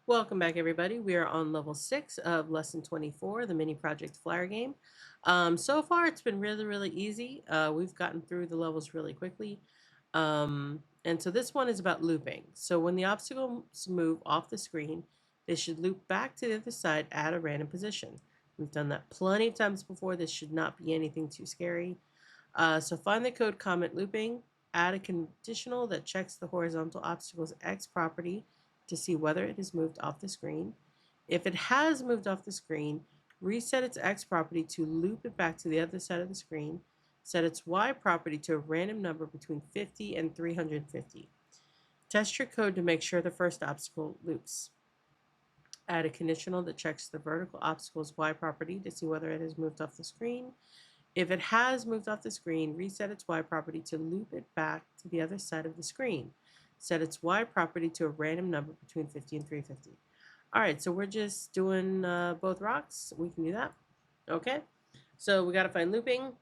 Welcome back, everybody. We are on level 6 of lesson 24, the mini project flyer game. So far, it's been really easy. We've gotten through the levels really quickly. And so this one is about looping. So when the obstacles move off the screen, they should loop back to the other side at a random position. We've done that plenty of times before. This should not be anything too scary. So find the code comment looping, add a conditional that checks the horizontal obstacle's X property to see whether it has moved off the screen. If it has moved off the screen, reset its X property to loop it back to the other side of the screen. Set its Y property to a random number between 50 and 350. Test your code to make sure the first obstacle loops. Add a conditional that checks the vertical obstacle's Y property to see whether it has moved off the screen. If it has moved off the screen, reset its Y property to loop it back to the other side of the screen. Set its Y property to a random number between 50 and 350. All right, so we're just doing both rocks. We can do that. Okay, so we got to find looping.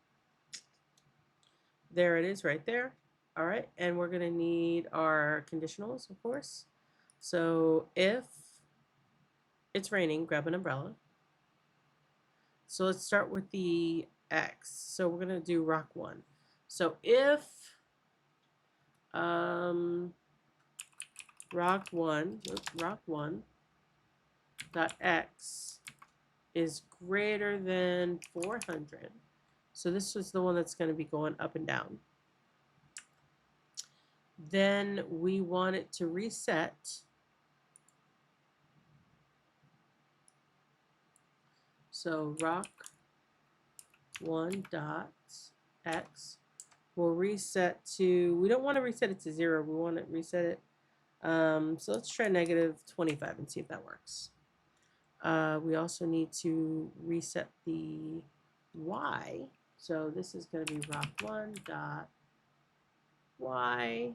There it is right there. All right, and we're going to need our conditionals, of course. So if it's raining, grab an umbrella. So let's start with the X. So we're going to do rock 1. So if rock 1 dot X is greater than 400. So this is the one that's going to be going up and down. Then we want it to reset. So rock 1 dot X will reset to, we don't want to reset it to 0. We want to reset it. So let's try negative 25 and see if that works. We also need to reset the Y. So this is going to be rock 1 dot Y.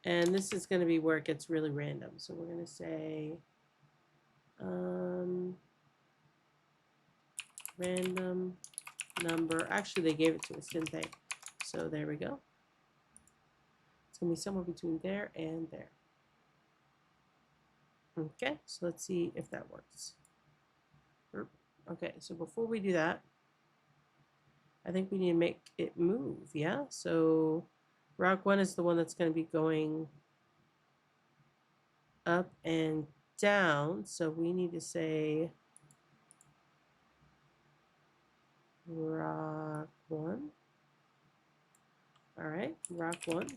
And this is going to be where it gets really random. So we're going to say random number. Actually, they gave it to us, didn't they? So there we go. It's going to be somewhere between there and there. Okay, so let's see if that works. Okay, so before we do that, I think we need to make it move, yeah? So rock 1 is the one that's going to be going up and down. So we need to say rock 1. All right, rock 1.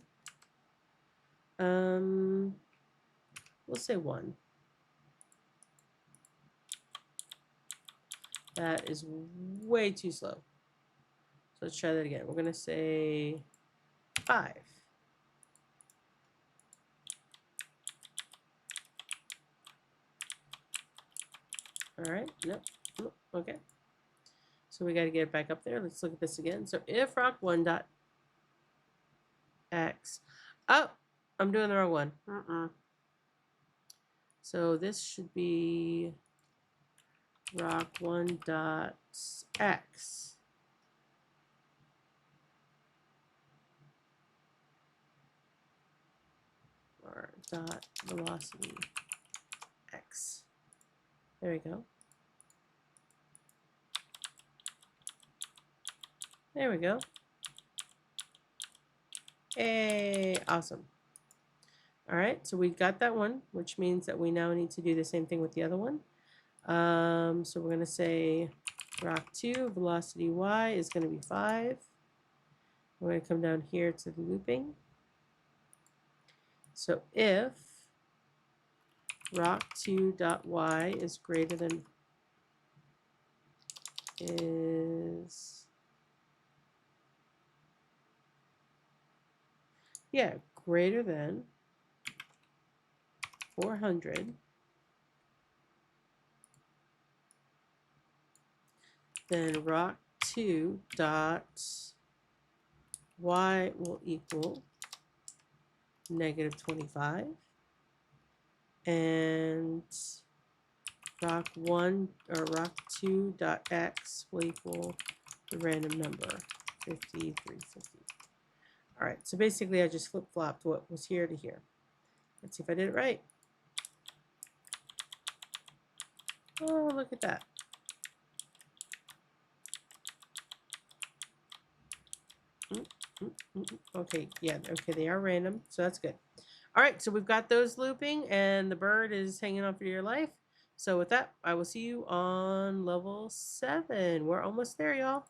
We'll say 1. That is way too slow. So let's try that again. We're going to say 5. All right, nope, okay. So we got to get it back up there. Let's look at this again. So if rock 1 dot X, oh, I'm doing the wrong one. So this should be rock 1 dot X. Or dot velocity X. There we go. There we go. Hey, awesome. All right, so we got that one, which means that we now need to do the same thing with the other one. So we're going to say rock 2, velocity Y is going to be 5. We're going to come down here to the looping. So if rock 2 dot Y is greater than greater than 400, then rock 2 dot Y will equal negative 25, and rock 1 or rock 2 dot X will equal the random number 50, 350. All right, so basically I just flip-flopped what was here to here. Let's see if I did it right. Oh, look at that. Okay, yeah, okay, they are random, so that's good. All right, so we've got those looping, and the bird is hanging on for dear life. So with that, I will see you on level 7. We're almost there, y'all.